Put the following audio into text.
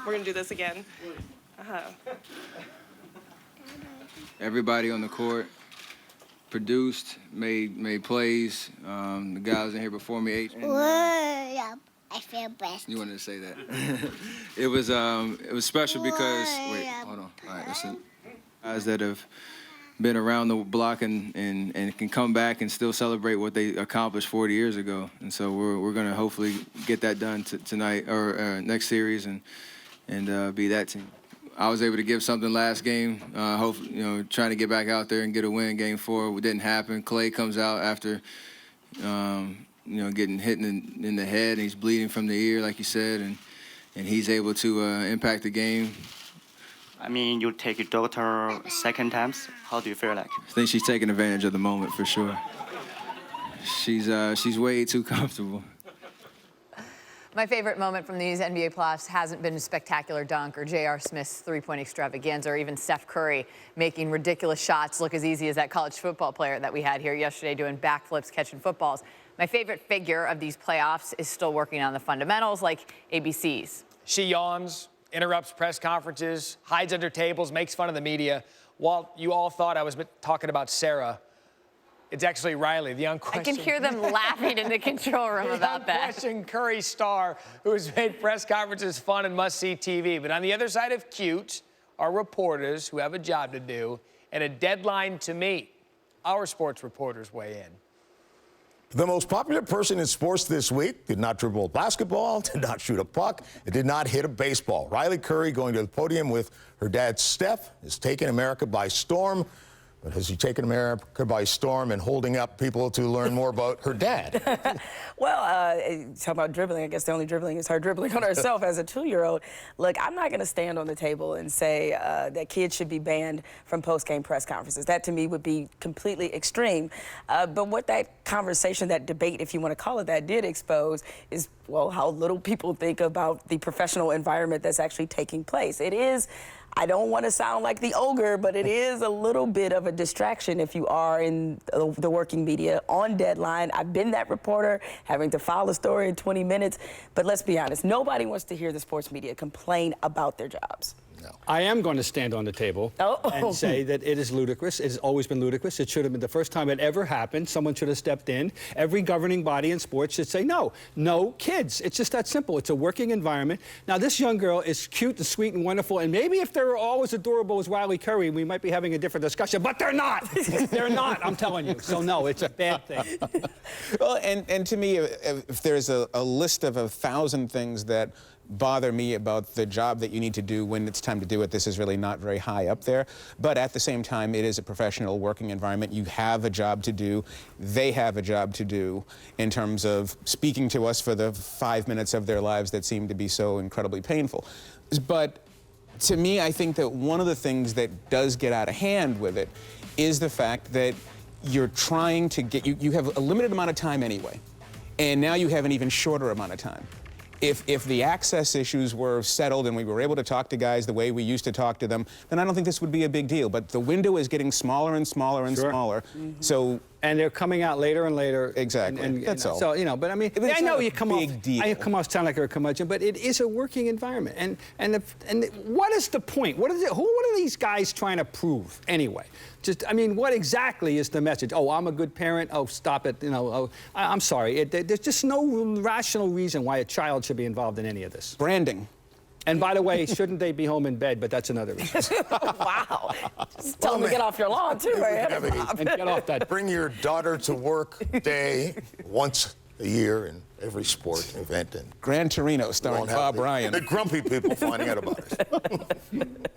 We're going to do this again. Everybody on the court produced, made plays. The guys in here before me ate. I feel blessed. You wanted to say that. It was special because wait, hold on. All right, listen. Guys that have been around the block and can come back and still celebrate what they accomplished 40 years ago. And so we're gonna hopefully get that done tonight or next series and be that team. I was able to give something last game. Hopefully, trying to get back out there and get a win. Game 4, it didn't happen. Clay comes out after, getting hit in the head, and he's bleeding from the ear, like you said, and he's able to impact the game. I mean, you take your daughter second times. How do you feel like? I think she's taking advantage of the moment for sure. She's way too comfortable. My favorite moment from these NBA playoffs hasn't been a spectacular dunk or J.R. Smith's three-point extravaganza or even Steph Curry making ridiculous shots look as easy as that college football player that we had here yesterday doing backflips, catching footballs. My favorite figure of these playoffs is still working on the fundamentals like ABCs. She yawns, interrupts press conferences, hides under tables, makes fun of the media. While you all thought I was talking about Sarah, it's actually Riley, the unquestioned. I can hear them laughing in the control room about that. The unquestioned Curry star who has made press conferences fun and must-see TV. But on the other side of cute are reporters who have a job to do and a deadline to meet. Our sports reporters weigh in. The most popular person in sports this week did not dribble a basketball, did not shoot a puck, and did not hit a baseball. Riley Curry going to the podium with her dad, Steph, is taking America by storm. But has he taken America by storm and holding up people to learn more about her dad? Well, talk about dribbling. I guess the only dribbling is her dribbling on herself as a 2-year-old. Look, I'm not going to stand on the table and say that kids should be banned from post-game press conferences. That, to me, would be completely extreme. But what that conversation, that debate, if you want to call it that, did expose is, well, how little people think about the professional environment that's actually taking place. It is, I don't want to sound like the ogre, but it is a little bit of a distraction if you are in the working media on deadline. I've been that reporter, having to file a story in 20 minutes. But let's be honest, nobody wants to hear the sports media complain about their jobs. No. I am going to stand on the table and say that it is ludicrous. It has always been ludicrous. It should have been the first time it ever happened. Someone should have stepped in. Every governing body in sports should say, no kids. It's just that simple. It's a working environment. Now, this young girl is cute and sweet and wonderful, and maybe if they were all as adorable as Riley Curry, we might be having a different discussion, but they're not. They're not, I'm telling you. So, no, it's a bad thing. Well, and to me, if there's a list of 1,000 things that bother me about the job that you need to do when it's time to do it, this is really not very high up there. But at the same time, it is a professional working environment. You have a job to do. They have a job to do in terms of speaking to us for the 5 minutes of their lives that seem to be so incredibly painful. But to me, I think that one of the things that does get out of hand with it is the fact that you're trying to get, you have a limited amount of time anyway, and now you have an even shorter amount of time. If the access issues were settled and we were able to talk to guys the way we used to talk to them, then I don't think this would be a big deal. But the window is getting smaller and smaller and smaller. So. And they're coming out later and later. Exactly. And that's all. So, but I mean, I know you come off sound like a curmudgeon, but it is a working environment. And what is the point? What are these guys trying to prove anyway? I mean, what exactly is the message? Oh, I'm a good parent. Oh, stop it. I'm sorry. There's just no rational reason why a child should be involved in any of this. Branding. And by the way, shouldn't they be home in bed? But that's another reason. Wow. Just tell them to get off your lawn, too, right? And get off that. Bring your daughter to work day once a year in every sport event. And Gran Torino starring Bob Ryan. The grumpy people finding out about it.